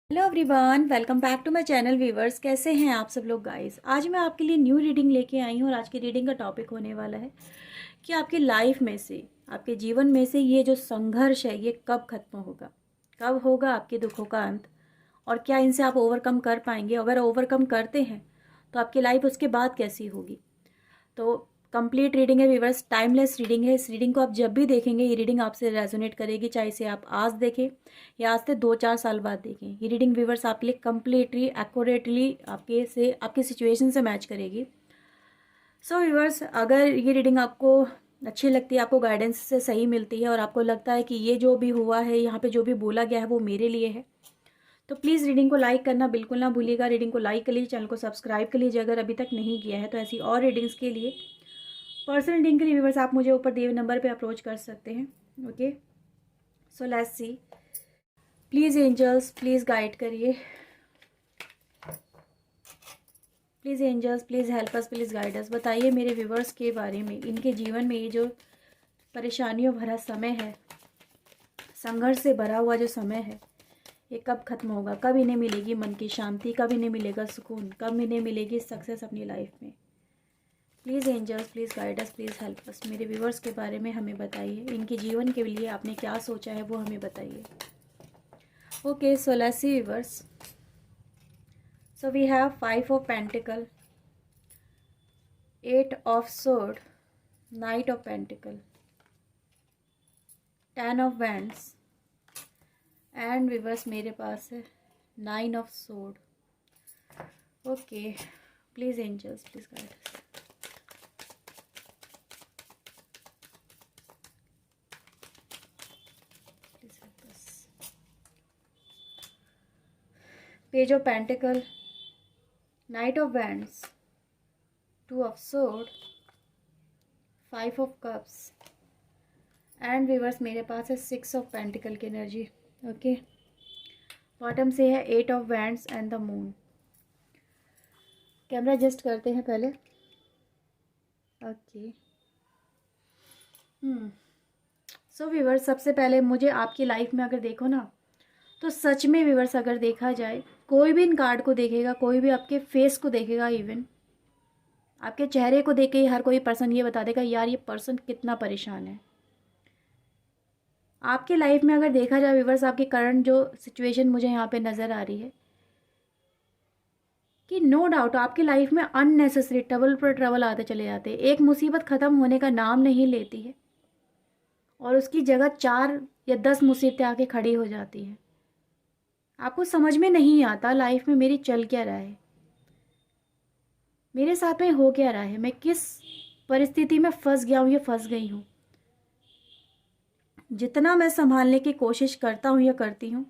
Hello everyone, welcome back to my channel viewers. कैसे हैं आप सब लोग गाइस। आज मैं आपके लिए न्यू रीडिंग लेके आई हूँ और आज की रीडिंग का टॉपिक होने वाला है कि आपकी लाइफ में से, आपके जीवन में से ये जो संघर्ष है ये कब खत्म होगा, कब होगा आपके दुखों का अंत और क्या इनसे आप ओवरकम कर पाएंगे। अगर ओवरकम करते हैं तो आपकी लाइफ उसके बाद कैसी होगी। तो कंप्लीट रीडिंग है व्यूवर्स, टाइमलेस रीडिंग है। इस रीडिंग को आप जब भी देखेंगे ये रीडिंग आपसे रेजोनेट करेगी, चाहे इसे आप आज देखें या आज से 2-4 साल बाद देखें। ये रीडिंग व्यूवर्स आपके लिए कंप्लीटली एक्यूरेटली आपकी सिचुएशन से मैच करेगी। सो व्यूवर्स, अगर ये रीडिंग आपको अच्छी लगती है, आपको गाइडेंस से सही मिलती है और आपको लगता है कि ये जो भी हुआ है, यहाँ पे जो भी बोला गया है वो मेरे लिए है, तो प्लीज़ रीडिंग को लाइक करना बिल्कुल ना भूलिएगा। रीडिंग को लाइक कर लीजिए, चैनल को सब्सक्राइब कर लीजिए अगर अभी तक नहीं किया है। तो ऐसी और रीडिंग्स के लिए, पर्सनल रीडिंग के लिए व्यूवर्स, आप मुझे ऊपर दिए हुए नंबर पे अप्रोच कर सकते हैं। Okay, so let's see. Please angels, please guide करिए। Please angels, please help us, please guide us. बताइए मेरे व्यूवर्स के बारे में, इनके जीवन में ये जो परेशानियों भरा समय है, संघर्ष से भरा हुआ जो समय है, ये कब खत्म होगा, कब इन्हें मिलेगी मन की शांति, कब इन्हें मिलेगा सुकून, कब इन्हें मिलेगी सक्सेस अपनी लाइफ में। Please angels, please guide us, please help us. मेरे व्यूवर्स के बारे में हमें बताइए, इनके जीवन के लिए आपने क्या सोचा है वो हमें बताइए। Okay, so let's see viewers. So we have 5 of Pentacle, 8 of Sword, Knight of Pentacle, 10 of Wands and viewers मेरे पास है 9 of Sword। Okay, please angels, please guide us. Page of Pentacle, Knight of Wands, 2 of Sword, 5 of Cups and viewers मेरे पास है 6 of Pentacle की energy. Okay, bottom से है 8 of Wands and the moon. Camera adjust करते हैं पहले। Okay, सो viewers, सबसे पहले मुझे आपकी लाइफ में अगर देखो ना, तो सच में व्यूवर्स अगर देखा जाए, कोई भी इन कार्ड को देखेगा, कोई भी आपके फेस को देखेगा, इवन आपके चेहरे को देख के हर कोई पर्सन ये बता देगा यार ये पर्सन कितना परेशान है। आपकी लाइफ में अगर देखा जाए व्यूवर्स, आपकी करंट जो सिचुएशन मुझे यहाँ पे नज़र आ रही है कि नो डाउट आपकी लाइफ में अननेसेसरी ट्रबल पर ट्रबल आते चले जाते हैं। एक मुसीबत ख़त्म होने का नाम नहीं लेती है और उसकी जगह 4 या 10 मुसीबतें आके खड़ी हो जाती हैं। आपको समझ में नहीं आता लाइफ में मेरी चल क्या रहा है, मेरे साथ में हो क्या रहा है, मैं किस परिस्थिति में फंस गया हूँ या फंस गई हूँ। जितना मैं संभालने की कोशिश करता हूँ या करती हूँ,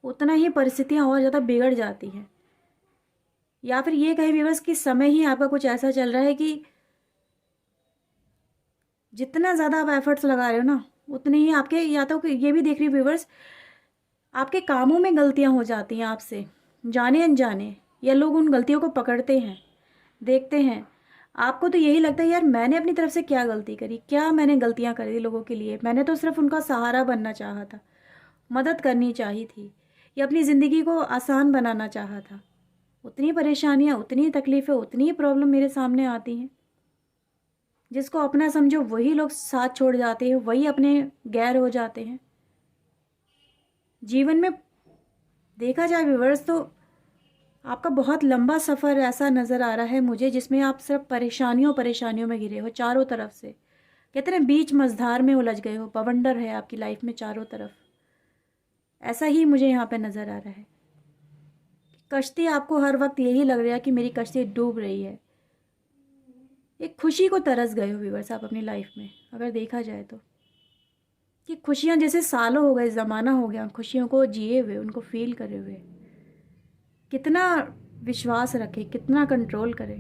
उतना ही परिस्थितियाँ और ज़्यादा बिगड़ जाती हैं। या फिर ये कहें व्यूअर्स कि समय ही आपका कुछ ऐसा चल रहा है कि जितना ज़्यादा आप एफर्ट्स लगा रहे हो ना, उतने ही आपके, या तो ये भी देख रही व्यूअर्स, आपके कामों में गलतियाँ हो जाती हैं आपसे जाने अनजाने, या लोग उन गलतियों को पकड़ते हैं, देखते हैं। आपको तो यही लगता है यार मैंने अपनी तरफ से क्या गलती करी, क्या मैंने गलतियाँ करी लोगों के लिए, मैंने तो सिर्फ उनका सहारा बनना चाहा था, मदद करनी चाहिए थी, या अपनी ज़िंदगी को आसान बनाना चाहा था। उतनी परेशानियाँ, उतनी तकलीफ़ें, उतनी प्रॉब्लम मेरे सामने आती हैं। जिसको अपना समझो वही लोग साथ छोड़ जाते हैं, वही अपने गैर हो जाते हैं। जीवन में देखा जाए व्यूअर्स तो आपका बहुत लंबा सफ़र ऐसा नज़र आ रहा है मुझे, जिसमें आप सिर्फ परेशानियों में घिरे हो चारों तरफ से। कहते हैं बीच मझधार में उलझ गए हो, बवंडर है आपकी लाइफ में चारों तरफ। ऐसा ही मुझे यहाँ पे नज़र आ रहा है। कश्ती, आपको हर वक्त यही लग रहा है कि मेरी कश्ती डूब रही है। एक खुशी को तरस गए हो व्यूअर्स आप अपनी लाइफ में, अगर देखा जाए तो, कि खुशियाँ जैसे सालों हो गए, ज़माना हो गया खुशियों को जिए हुए, उनको फील करे हुए। कितना विश्वास रखे, कितना कंट्रोल करे।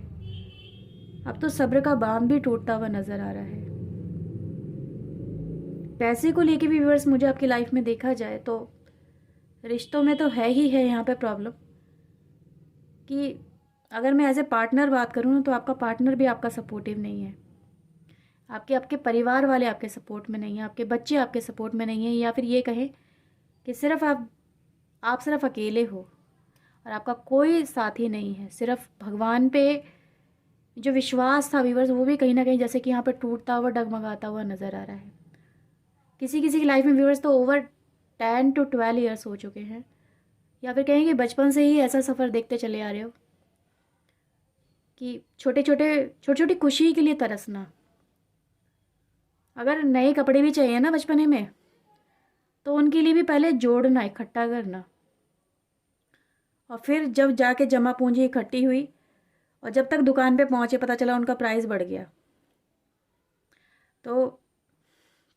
अब तो सब्र का बांध भी टूटता हुआ नज़र आ रहा है। पैसे को लेके भी व्यूअर्स मुझे आपकी लाइफ में देखा जाए तो रिश्तों में तो है ही है यहाँ पे प्रॉब्लम, कि अगर मैं एज ए पार्टनर बात करूँ ना, तो आपका पार्टनर भी आपका सपोर्टिव नहीं है। आपके आपके परिवार वाले आपके सपोर्ट में नहीं है, आपके बच्चे आपके सपोर्ट में नहीं है, या फिर ये कहें कि सिर्फ आप सिर्फ अकेले हो। और आपका कोई साथी नहीं है। सिर्फ भगवान पे जो विश्वास था व्यूअर्स, वो भी कहीं ना कहीं जैसे कि यहाँ पर टूटता हुआ, डगमगाता हुआ नज़र आ रहा है। किसी किसी की लाइफ में व्यूअर्स तो ओवर 10 to 12 ईयर्स हो चुके हैं, या फिर कहेंगे बचपन से ही ऐसा सफ़र देखते चले आ रहे हो कि छोटे छोटी खुशी के लिए तरसना। अगर नए कपड़े भी चाहिए ना बचपने में, तो उनके लिए भी पहले जोड़ना, इकट्ठा करना, और फिर जब जाके जमा पूंजी इकट्ठी हुई और जब तक दुकान पे पहुंचे पता चला उनका प्राइस बढ़ गया। तो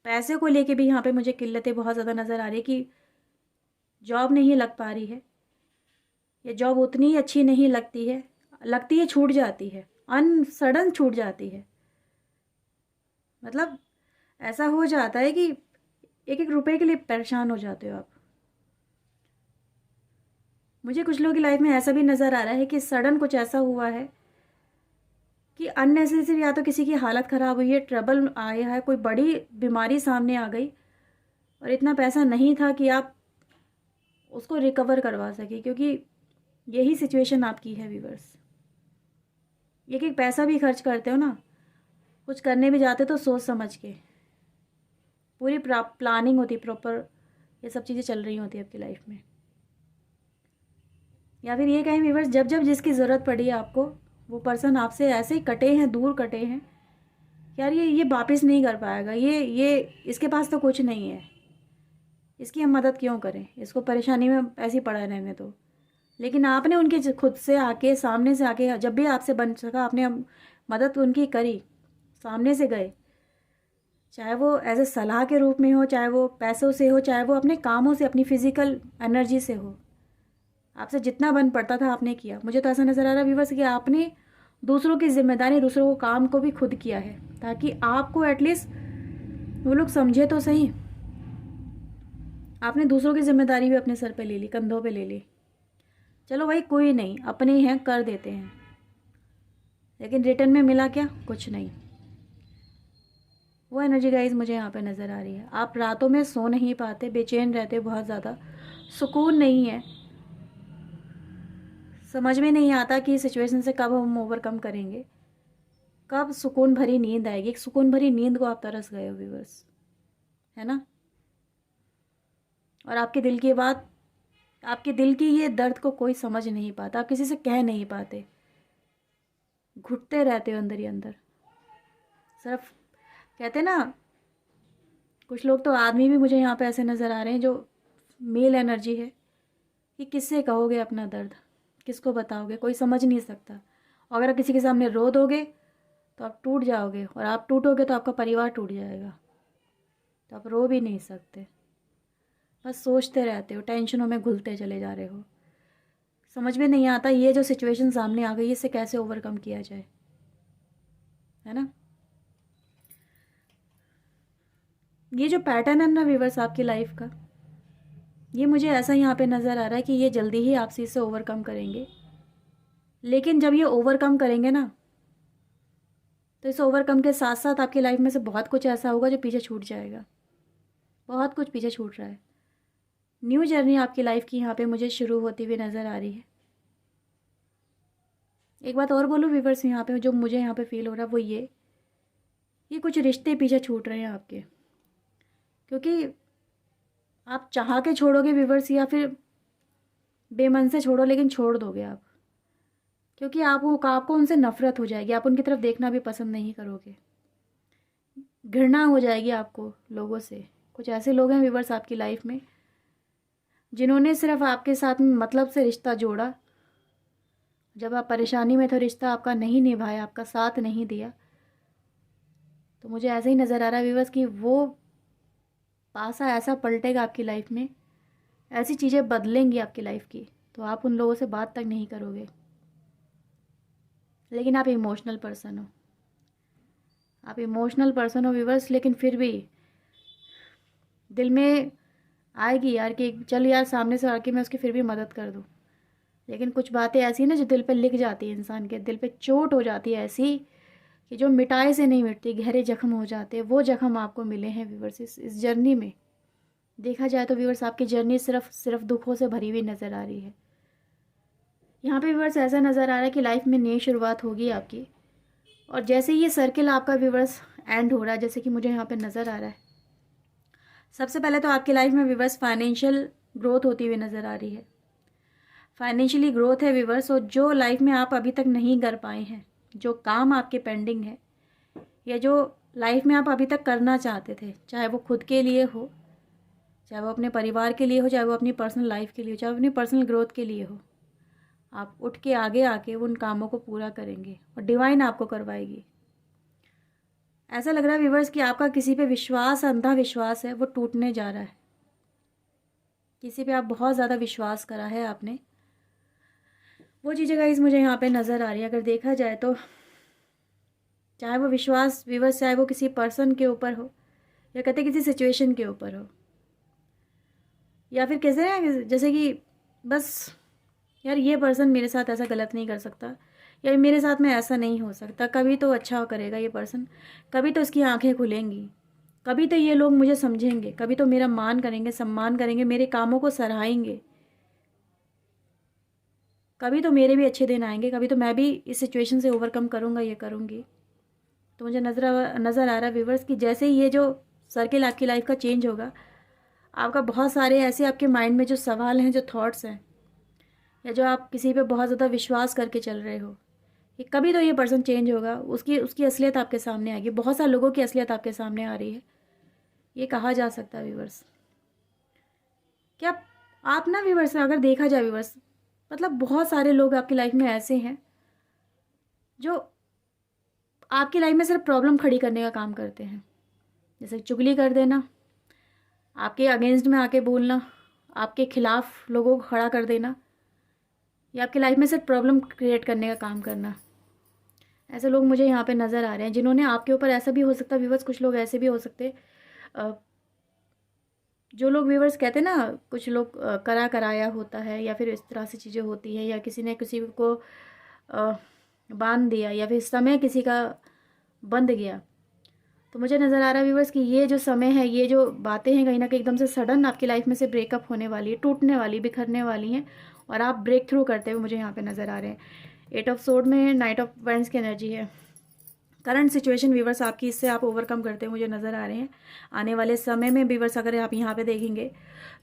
पैसे को लेके भी यहाँ पे मुझे किल्लतें बहुत ज़्यादा नज़र आ रही है कि जॉब नहीं लग पा रही है, ये जॉब उतनी अच्छी नहीं लगती है, छूट जाती है, सडन छूट जाती है। मतलब ऐसा हो जाता है कि एक एक रुपए के लिए परेशान हो जाते हो आप। मुझे कुछ लोगों की लाइफ में ऐसा भी नज़र आ रहा है कि सडन कुछ ऐसा हुआ है कि अननेसेसरी, या तो किसी की हालत ख़राब हुई है, ट्रबल आया है, कोई बड़ी बीमारी सामने आ गई और इतना पैसा नहीं था कि आप उसको रिकवर करवा सके, क्योंकि यही सिचुएशन आपकी है व्यूअर्स। एक एक पैसा भी खर्च करते हो ना, कुछ करने भी जाते तो सोच समझ के, पूरी प्लानिंग होती, प्रॉपर ये सब चीज़ें चल रही होती है आपकी लाइफ में। या फिर ये कहें व्यूअर्स, जब जब जिसकी ज़रूरत पड़ी है आपको, वो पर्सन आपसे ऐसे ही कटे हैं, दूर कटे हैं, यार ये वापस नहीं कर पाएगा, ये इसके पास तो कुछ नहीं है, इसकी हम मदद क्यों करें, इसको परेशानी में ऐसे ही पड़ा रहने दो। लेकिन आपने उनके खुद से आके, सामने से आके, जब भी आपसे बन सका आपने मदद उनकी करी, सामने से गए, चाहे वो एज ए सलाह के रूप में हो, चाहे वो पैसों से हो, चाहे वो अपने कामों से, अपनी फिजिकल एनर्जी से हो। आपसे जितना बन पड़ता था आपने किया। मुझे तो ऐसा नज़र आ रहा है व्यूअर्स कि आपने दूसरों की जिम्मेदारी, दूसरों को काम को भी खुद किया है, ताकि आपको एटलीस्ट वो लोग समझे तो सही। आपने दूसरों की जिम्मेदारी भी अपने सर पे ले ली, कंधों पे ले ली। चलो भाई कोई नहीं, अपने हैं, कर देते हैं, लेकिन रिटर्न में मिला क्या? कुछ नहीं। वो एनर्जी गाइज मुझे यहाँ पे नज़र आ रही है। आप रातों में सो नहीं पाते, बेचैन रहते, बहुत ज़्यादा सुकून नहीं है, समझ में नहीं आता कि सिचुएशन से कब हम ओवरकम करेंगे, कब सुकून भरी नींद आएगी। एक सुकून भरी नींद को आप तरस गए हो व्यूअर्स, है ना। और आपके दिल की बात, आपके दिल की ये दर्द को कोई समझ नहीं पाता, आप किसी से कह नहीं पाते, घुटते रहते हो अंदर ही अंदर। सिर्फ कहते ना, कुछ लोग तो आदमी भी मुझे यहाँ पे ऐसे नज़र आ रहे हैं जो मेल एनर्जी है, कि किससे कहोगे अपना दर्द, किसको बताओगे, कोई समझ नहीं सकता। और अगर किसी के सामने रो दोगे तो आप टूट जाओगे, और आप टूटोगे तो आपका परिवार टूट जाएगा, तो आप रो भी नहीं सकते। बस सोचते रहते हो, टेंशनों में घुलते चले जा रहे हो। समझ में नहीं आता ये जो सिचुएशन सामने आ गई, इससे कैसे ओवरकम किया जाए, है ना। ये जो पैटर्न है ना व्यूअर्स आपकी लाइफ का, ये मुझे ऐसा यहाँ पे नज़र आ रहा है कि ये जल्दी ही आपसे इससे ओवरकम करेंगे। लेकिन जब ये ओवरकम करेंगे ना, तो इस ओवरकम के साथ साथ आपकी लाइफ में से बहुत कुछ ऐसा होगा जो पीछे छूट जाएगा। बहुत कुछ पीछे छूट रहा है। न्यू जर्नी आपकी लाइफ की यहाँ पे मुझे शुरू होती हुई नज़र आ रही है। एक बात और बोलूँ व्यूअर्स, यहाँ पे जो मुझे यहाँ पे फील हो रहा है वो ये कुछ रिश्ते पीछे छूट रहे हैं आपके, क्योंकि आप चाह के छोड़ोगे व्यूअर्स, या फिर बेमन से छोड़ो, लेकिन छोड़ दोगे आप, क्योंकि आपको उनसे नफरत हो जाएगी, आप उनकी तरफ देखना भी पसंद नहीं करोगे, घृणा हो जाएगी आपको लोगों से। कुछ ऐसे लोग हैं व्यूअर्स आपकी लाइफ में, जिन्होंने सिर्फ आपके साथ में मतलब से रिश्ता जोड़ा, जब आप परेशानी में थे रिश्ता आपका नहीं निभाया, आपका साथ नहीं दिया। तो मुझे ऐसे ही नज़र आ रहा है व्यूअर्स कि वो पासा ऐसा पलटेगा आपकी लाइफ में, ऐसी चीज़ें बदलेंगी आपकी लाइफ की, तो आप उन लोगों से बात तक नहीं करोगे। लेकिन आप इमोशनल पर्सन हो, आप इमोशनल पर्सन हो व्यूअर्स, लेकिन फिर भी दिल में आएगी यार कि चल यार सामने से आके मैं उसकी फिर भी मदद कर दूँ। लेकिन कुछ बातें ऐसी ना जो दिल पे लिख जाती है, इंसान के दिल पे चोट हो जाती है ऐसी कि जो मिटाए से नहीं मिटती, गहरे जख्म हो जाते हैं। वो जख्म आपको मिले हैं व्यूअर्स इस जर्नी में। देखा जाए तो व्यूअर्स आपकी जर्नी सिर्फ दुखों से भरी हुई नज़र आ रही है। यहाँ पे व्यूअर्स ऐसा नज़र आ रहा है कि लाइफ में नई शुरुआत होगी आपकी, और जैसे ये सर्किल आपका व्यूअर्स एंड हो रहा है, जैसे कि मुझे यहाँ पे नज़र आ रहा है, सबसे पहले तो आपकी लाइफ में व्यूअर्स फाइनेंशियल ग्रोथ होती हुई नज़र आ रही है। फाइनेंशियली ग्रोथ है व्यूअर्स, और जो लाइफ में आप अभी तक नहीं कर पाए हैं, जो काम आपके पेंडिंग है, या जो लाइफ में आप अभी तक करना चाहते थे, चाहे वो खुद के लिए हो, चाहे वो अपने परिवार के लिए हो, चाहे वो अपनी पर्सनल लाइफ के लिए हो, चाहे वो अपनी पर्सनल ग्रोथ के लिए हो, आप उठ के आगे आके उन कामों को पूरा करेंगे और डिवाइन आपको करवाएगी। ऐसा लग रहा है व्यूअर्स कि आपका किसी पे विश्वास, अंधा विश्वास है, वो टूटने जा रहा है। किसी पे आप बहुत ज़्यादा विश्वास करा है आपने, वो चीज़ें गाइस मुझे यहाँ पे नज़र आ रही है। अगर देखा जाए तो चाहे वो विश्वास व्यूअर्स, चाहे वो किसी पर्सन के ऊपर हो, या कहते किसी सिचुएशन के ऊपर हो, या फिर कैसे हैं जैसे कि बस यार ये पर्सन मेरे साथ ऐसा गलत नहीं कर सकता, या मेरे साथ में ऐसा नहीं हो सकता, कभी तो अच्छा करेगा ये पर्सन, कभी तो इसकी आंखें खुलेंगी, कभी तो ये लोग मुझे समझेंगे, कभी तो मेरा मान करेंगे, सम्मान करेंगे, मेरे कामों को सराहेंगे, कभी तो मेरे भी अच्छे दिन आएंगे, कभी तो मैं भी इस सिचुएशन से ओवरकम करूँगा, ये करूँगी। तो मुझे नज़र आ रहा है व्यूवर्स कि जैसे ये जो सर्किल आपकी लाइफ का चेंज होगा, आपका बहुत सारे ऐसे आपके माइंड में जो सवाल हैं, जो थॉट्स हैं, या जो आप किसी पे बहुत ज़्यादा विश्वास करके चल रहे हो, कि कभी तो ये पर्सन चेंज होगा, उसकी उसकी असलियत आपके सामने आएगी। बहुत सारे लोगों की असलियत आपके सामने आ रही है, ये कहा जा सकता है व्यूवर्स। क्या आप ना व्यूवर्स, अगर देखा जाए व्यूवर्स, मतलब बहुत सारे लोग आपकी लाइफ में ऐसे हैं जो आपकी लाइफ में सिर्फ प्रॉब्लम खड़ी करने का काम करते हैं, जैसे चुगली कर देना, आपके अगेंस्ट में आके बोलना, आपके खिलाफ लोगों को खड़ा कर देना, या आपकी लाइफ में सिर्फ प्रॉब्लम क्रिएट करने का काम करना। ऐसे लोग मुझे यहाँ पे नज़र आ रहे हैं, जिन्होंने आपके ऊपर, ऐसा भी हो सकता है व्यूवर्स, कुछ लोग ऐसे भी हो सकते, जो लोग व्यूवर्स कहते हैं ना, कुछ लोग कराया होता है, या फिर इस तरह से चीज़ें होती हैं, या किसी ने किसी को बांध दिया, या फिर समय किसी का बंध गया। तो मुझे नज़र आ रहा है व्यूवर्स कि ये जो समय है, ये जो बातें हैं, कहीं ना कहीं एकदम से सडन आपकी लाइफ में से ब्रेकअप होने वाली है, टूटने वाली, बिखरने वाली हैं, और आप ब्रेक थ्रू करते हुए मुझे यहाँ पे नज़र आ रहे हैं। 8 ऑफ सोर्ड में नाइट ऑफ वांड्स की एनर्जी है। करंट सिचुएशन व्यूवर्स आपकी, इससे आप ओवरकम करते हुए मुझे नज़र आ रहे हैं। आने वाले समय में व्यूवर्स अगर आप यहाँ पे देखेंगे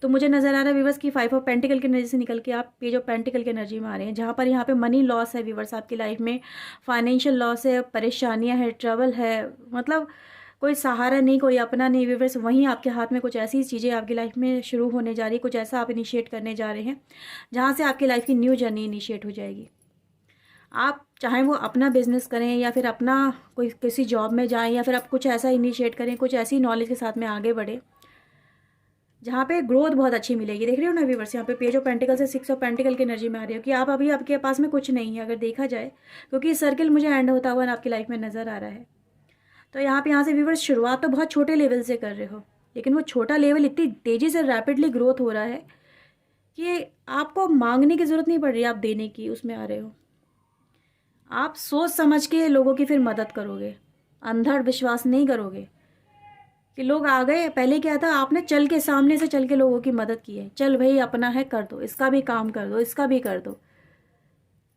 तो मुझे नज़र आ रहा है व्यूवर्स की 5 ऑफ पेंटिकल की एनर्जी से निकल के आप ये जो पेंटिकल की एनर्जी में आ रहे हैं, जहाँ पर यहाँ पे मनी लॉस है व्यूवर्स, आपकी लाइफ में फाइनेंशियल लॉस है, परेशानियाँ है, ट्रबल है, मतलब कोई सहारा नहीं, कोई अपना नहीं व्यूवर्स। वहीं आपके हाथ में कुछ ऐसी चीज़ें आपकी लाइफ में शुरू होने जा रही है, कुछ ऐसा आप इनिशिएट करने जा रहे हैं जहाँ से आपकी लाइफ की न्यू जर्नी इनिशिएट हो जाएगी। आप चाहे वो अपना बिजनेस करें, या फिर अपना कोई किसी जॉब में जाएं, या फिर आप कुछ ऐसा इनिशिएट करें, कुछ ऐसी नॉलेज के साथ में आगे बढ़े जहाँ पे ग्रोथ बहुत अच्छी मिलेगी। देख रहे हो ना व्यूवर्स, यहाँ पे पेज ऑफ पेंटिकल से 6 ऑफ पेंटिकल की एनर्जी में आ रही हो कि आप अभी आपके पास में कुछ नहीं है, अगर देखा जाए, क्योंकि सर्किल मुझे एंड होता हुआ आपकी लाइफ में नज़र आ रहा है। तो यहाँ से व्यूवर्स शुरुआत तो बहुत छोटे लेवल से कर रहे हो, लेकिन वो छोटा लेवल इतनी तेज़ी से रैपिडली ग्रोथ हो रहा है कि आपको मांगने की ज़रूरत नहीं पड़ रही, आप देने की उसमें आ रहे हो। आप सोच समझ के लोगों की फिर मदद करोगे, अंधड़ विश्वास नहीं करोगे कि लोग आ गए। पहले क्या था, आपने चल के, सामने से चल के लोगों की मदद की है, चल भाई अपना है, कर दो, इसका भी काम कर दो, इसका भी कर दो,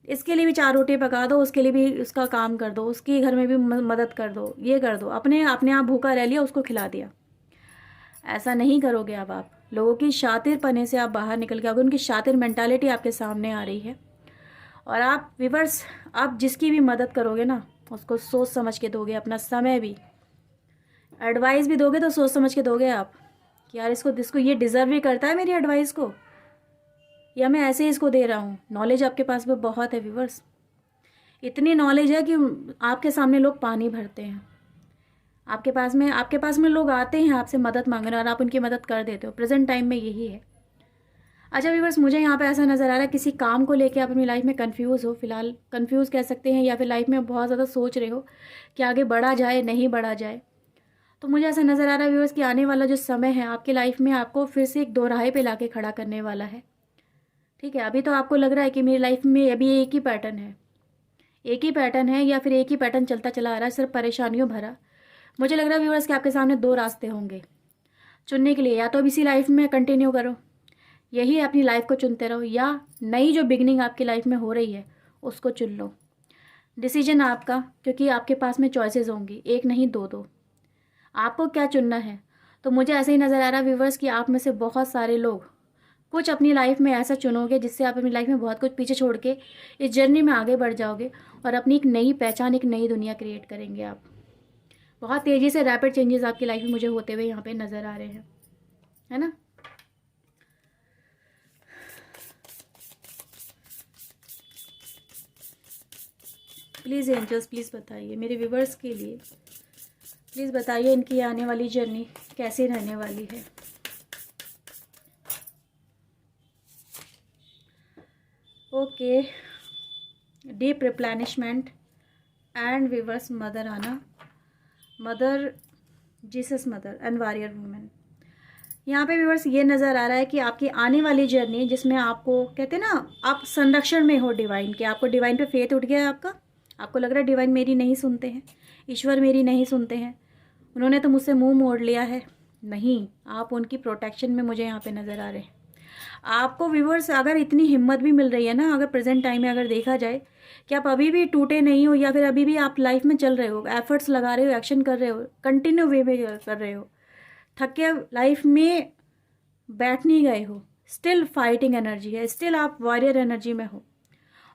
इसके लिए भी 4 रोटी पका दो, उसके लिए भी उसका काम कर दो, उसके घर में भी मदद कर दो, ये कर दो, अपने अपने आप भूखा रह लिया, उसको खिला दिया। ऐसा नहीं करोगे। अब आप लोगों की शातिर पने से आप बाहर निकल के, अगर उनकी शातिर मेंटालिटी आपके सामने आ रही है, और आप व्यूअर्स, आप जिसकी भी मदद करोगे ना, उसको सोच समझ के दोगे, अपना समय भी, एडवाइस भी दोगे तो सोच समझ के दोगे आप कि यार इसको ये डिज़र्व भी करता है मेरी एडवाइस को, या मैं ऐसे ही इसको दे रहा हूँ। नॉलेज आपके पास में बहुत है व्यूअर्स, इतनी नॉलेज है कि आपके सामने लोग पानी भरते हैं। आपके पास में लोग आते हैं आपसे मदद मांगने, और आप उनकी मदद कर देते हो। प्रेजेंट टाइम में यही है। अच्छा व्यूअर्स, मुझे यहाँ पे ऐसा नज़र आ रहा है, किसी काम को लेके आप अपनी लाइफ में कंफ्यूज हो, फिलहाल कंफ्यूज कह सकते हैं, या फिर लाइफ में बहुत ज़्यादा सोच रहे हो कि आगे बढ़ा जाए नहीं बढ़ा जाए। तो मुझे ऐसा नज़र आ रहा है व्यूअर्स कि आने वाला जो समय है आपकी लाइफ में, आपको फिर से एक दोराहे पे लाके खड़ा करने वाला है। ठीक है, अभी तो आपको लग रहा है कि मेरी लाइफ में अभी एक ही पैटर्न है, या फिर एक ही पैटर्न चलता चला आ रहा है, सिर्फ परेशानियों भरा। मुझे लग रहा है व्यूअर्स कि आपके सामने 2 रास्ते होंगे चुनने के लिए, या तो अब इसी लाइफ में कंटिन्यू करो, यही अपनी लाइफ को चुनते रहो, या नई जो बिगनिंग आपकी लाइफ में हो रही है उसको चुन लो। डिसीजन आपका, क्योंकि आपके पास में चॉइसेस होंगी, एक नहीं दो दो। आपको क्या चुनना है। तो मुझे ऐसे ही नज़र आ रहा है व्यूवर्स कि आप में से बहुत सारे लोग कुछ अपनी लाइफ में ऐसा चुनोगे जिससे आप अपनी लाइफ में बहुत कुछ पीछे छोड़ के इस जर्नी में आगे बढ़ जाओगे और अपनी एक नई पहचान, एक नई दुनिया क्रिएट करेंगे आप। बहुत तेज़ी से रैपिड चेंजेस आपकी लाइफ में मुझे होते हुए यहाँ पे नज़र आ रहे हैं, है ना। प्लीज़ एंजल्स, प्लीज़ बताइए मेरे व्यूवर्स के लिए, प्लीज़ बताइए इनकी आने वाली जर्नी कैसी रहने वाली है। Okay, deep replenishment and viewers, mother Anna, mother, Jesus mother and warrior women. यहाँ पे व्यूवर्स ये नज़र आ रहा है कि आपकी आने वाली जर्नी जिसमें आपको कहते हैं ना, आप संरक्षण में हो डिवाइन के, आपको डिवाइन पे फेथ उठ गया है आपका। आपको लग रहा है डिवाइन मेरी नहीं सुनते हैं, ईश्वर मेरी नहीं सुनते हैं, उन्होंने तो मुझसे मुंह मोड़ लिया है। नहीं, आप उनकी प्रोटेक्शन में मुझे यहाँ पे नज़र आ रहे हैं। आपको व्यूवर्स अगर इतनी हिम्मत भी मिल रही है ना, अगर प्रेजेंट टाइम में अगर देखा जाए कि आप अभी भी टूटे नहीं हो, या फिर अभी भी आप लाइफ में चल रहे हो, एफर्ट्स लगा रहे हो, एक्शन कर रहे हो, कंटिन्यू वे में कर रहे हो, थक के लाइफ में बैठ नहीं गए हो, स्टिल फाइटिंग एनर्जी है, स्टिल आप वॉरियर एनर्जी में हो।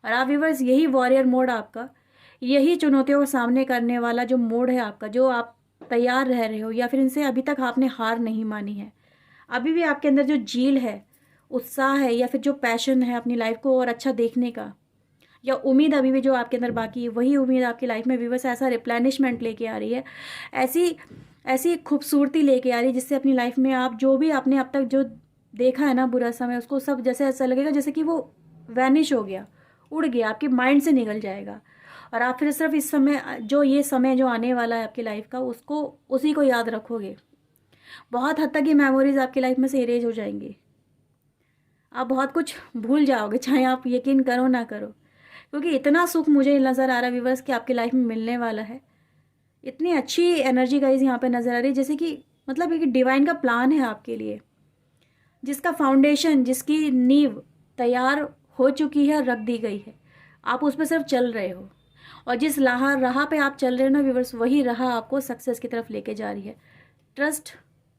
और आप व्यूवर्स यही वॉरियर मोड आपका, यही चुनौतियों को सामने करने वाला जो मोड है आपका, जो आप तैयार रह रहे हो, या फिर इनसे अभी तक आपने हार नहीं मानी है, अभी भी आपके अंदर जो जील है, उत्साह है, या फिर जो पैशन है अपनी लाइफ को और अच्छा देखने का, या उम्मीद अभी भी जो आपके अंदर बाकी है, वही उम्मीद आपकी लाइफ में व्यूवर्स ऐसा रिप्लेनिशमेंट लेके आ रही है, ऐसी ऐसी खूबसूरती लेके आ रही है जिससे अपनी लाइफ में आप जो भी आपने अब तक जो देखा है ना बुरा समय, उसको सब जैसे ऐसा लगेगा जैसे कि वो वैनिश हो गया, उड़ गया, आपके माइंड से निकल जाएगा। और आप फिर सिर्फ इस समय ये समय जो आने वाला है आपकी लाइफ का, उसको उसी को याद रखोगे। बहुत हद तक ये मेमोरीज आपकी लाइफ में से इरेज हो जाएंगी, आप बहुत कुछ भूल जाओगे, चाहे आप यकीन करो ना करो, क्योंकि इतना सुख मुझे नज़र आ रहा है व्यूवर्स कि आपकी लाइफ में मिलने वाला है। इतनी अच्छी एनर्जी गाइस यहाँ पे नज़र आ रही है, जैसे कि मतलब एक डिवाइन का प्लान है आपके लिए, जिसका फाउंडेशन, जिसकी नींव तैयार हो चुकी है, रख दी गई है, आप उस पर सिर्फ चल रहे हो। और जिस राह पे आप चल रहे हो ना व्यूवर्स, वही राह आपको सक्सेस की तरफ लेके जा रही है। ट्रस्ट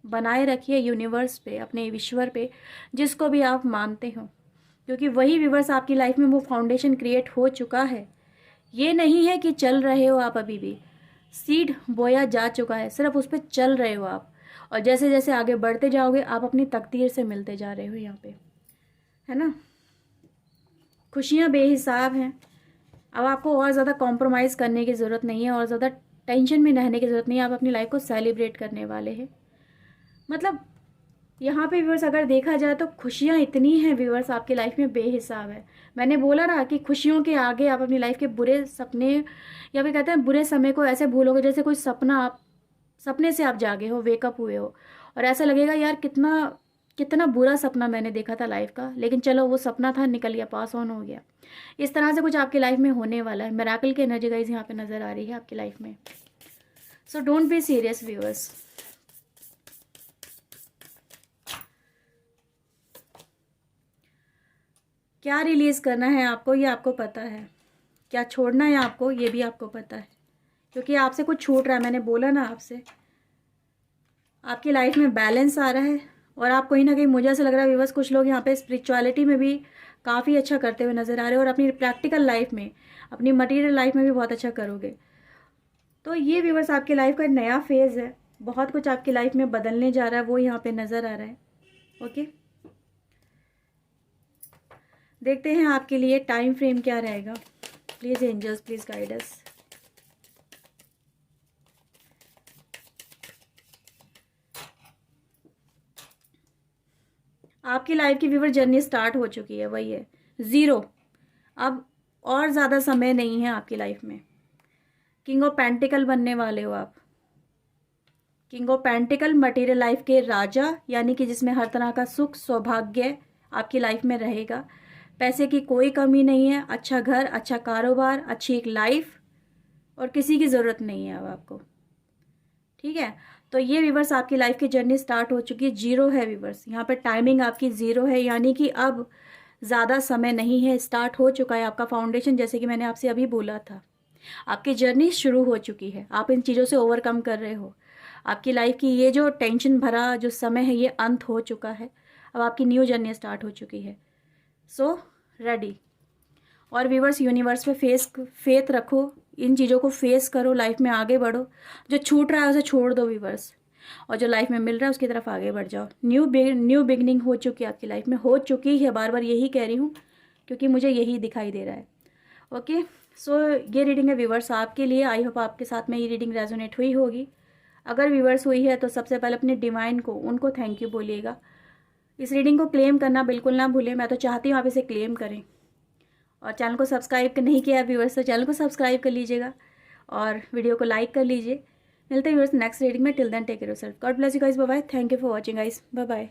बनाए रखिए यूनिवर्स पे, अपने ईश्वर पे, जिसको भी आप मानते हो, क्योंकि वही व्यूवर्स आपकी लाइफ में वो फाउंडेशन क्रिएट हो चुका है। ये नहीं है कि चल रहे हो आप, अभी भी सीड बोया जा चुका है, सिर्फ उस पर चल रहे हो आप। और जैसे जैसे आगे बढ़ते जाओगे आप अपनी तकदीर से मिलते जा रहे हो यहाँ पे, है ना। खुशियाँ बेहिसाब हैं, अब आपको और ज़्यादा कॉम्प्रोमाइज़ करने की ज़रूरत नहीं है, और ज़्यादा टेंशन में रहने की ज़रूरत नहीं है, आप अपनी लाइफ को सेलिब्रेट करने वाले हैं। मतलब यहाँ पे व्यूअर्स अगर देखा जाए तो खुशियाँ इतनी हैं व्यूअर्स आपकी लाइफ में बेहिसाब है। मैंने बोला ना कि खुशियों के आगे आप अपनी लाइफ के बुरे सपने, या फिर कहते हैं बुरे समय को ऐसे भूलोगे जैसे कोई सपना, आप सपने से आप जागे हो, वेकअप हुए हो, और ऐसा लगेगा यार कितना कितना बुरा सपना मैंने देखा था लाइफ का, लेकिन चलो वो सपना था, निकल गया, पास ऑन हो गया। इस तरह से कुछ आपकी लाइफ में होने वाला है। मिरेकल की एनर्जी गाइस यहाँ पे नज़र आ रही है आपकी लाइफ में। So don't be serious viewers. क्या रिलीज़ करना है आपको, ये आपको पता है, क्या छोड़ना है आपको, ये भी आपको पता है, क्योंकि आपसे कुछ छूट रहा है। मैंने बोला ना आपसे, आपकी लाइफ में बैलेंस आ रहा है, और आप कहीं ना कहीं, मुझे ऐसा लग रहा है व्यूअर्स, कुछ लोग यहाँ पे स्पिरिचुअलिटी में भी काफ़ी अच्छा करते हुए नज़र आ रहे हैं, और अपनी प्रैक्टिकल लाइफ में, अपनी मटेरियल लाइफ में भी बहुत अच्छा करोगे। तो ये व्यूअर्स आपकी लाइफ का नया फेज़ है, बहुत कुछ आपकी लाइफ में बदलने जा रहा है, वो यहाँ पे नज़र आ रहा है। ओके, देखते हैं आपके लिए टाइम फ्रेम क्या रहेगा। Please angels, please guide us. आपकी लाइफ की व्यूअर जर्नी स्टार्ट हो चुकी है, वही है 0। अब और ज़्यादा समय नहीं है आपकी लाइफ में। किंग ऑफ पेंटिकल बनने वाले हो आप। King of pentacle material life के राजा, यानी कि जिसमें हर तरह का सुख सौभाग्य आपकी लाइफ में रहेगा, पैसे की कोई कमी नहीं है, अच्छा घर, अच्छा कारोबार, अच्छी एक लाइफ, और किसी की ज़रूरत नहीं है अब आपको। ठीक है, तो ये व्यूवर्स आपकी लाइफ की जर्नी स्टार्ट हो चुकी है, जीरो है व्यूवर्स, यहाँ पर टाइमिंग आपकी ज़ीरो है, यानी कि अब ज़्यादा समय नहीं है, स्टार्ट हो चुका है आपका फाउंडेशन, जैसे कि मैंने आपसे अभी बोला था। आपकी जर्नी शुरू हो चुकी है, आप इन चीज़ों से ओवरकम कर रहे हो। आपकी लाइफ की ये जो टेंशन भरा जो समय है ये अंत हो चुका है, अब आपकी न्यू जर्नी स्टार्ट हो चुकी है। So ready. और व्यूवर्स, यूनिवर्स पे फेथ रखो, इन चीज़ों को फेस करो, लाइफ में आगे बढ़ो। जो छूट रहा है उसे छोड़ दो व्यूवर्स, और जो लाइफ में मिल रहा है उसकी तरफ आगे बढ़ जाओ। न्यू बिगनिंग हो चुकी है आपकी लाइफ में, हो चुकी है, बार बार यही कह रही हूँ क्योंकि मुझे यही दिखाई दे रहा है। ओके, सो ये रीडिंग है व्यूवर्स आपके लिए। आई होप आपके साथ में ये रीडिंग रेजोनेट हुई होगी। अगर व्यूवर्स हुई है तो सबसे पहले अपने डिवाइन को, उनको थैंक यू बोलिएगा। इस रीडिंग को क्लेम करना बिल्कुल ना भूलें, मैं तो चाहती हूँ आप इसे क्लेम करें। और चैनल को सब्सक्राइब नहीं किया व्यूवर्स तो चैनल को सब्सक्राइब कर लीजिएगा और वीडियो को लाइक कर लीजिए। मिलते हैं व्यूवर्स नेक्स्ट रीडिंग में। Till then take care of yourself, God bless you guys, bye bye, thank you for watching guys, bye bye.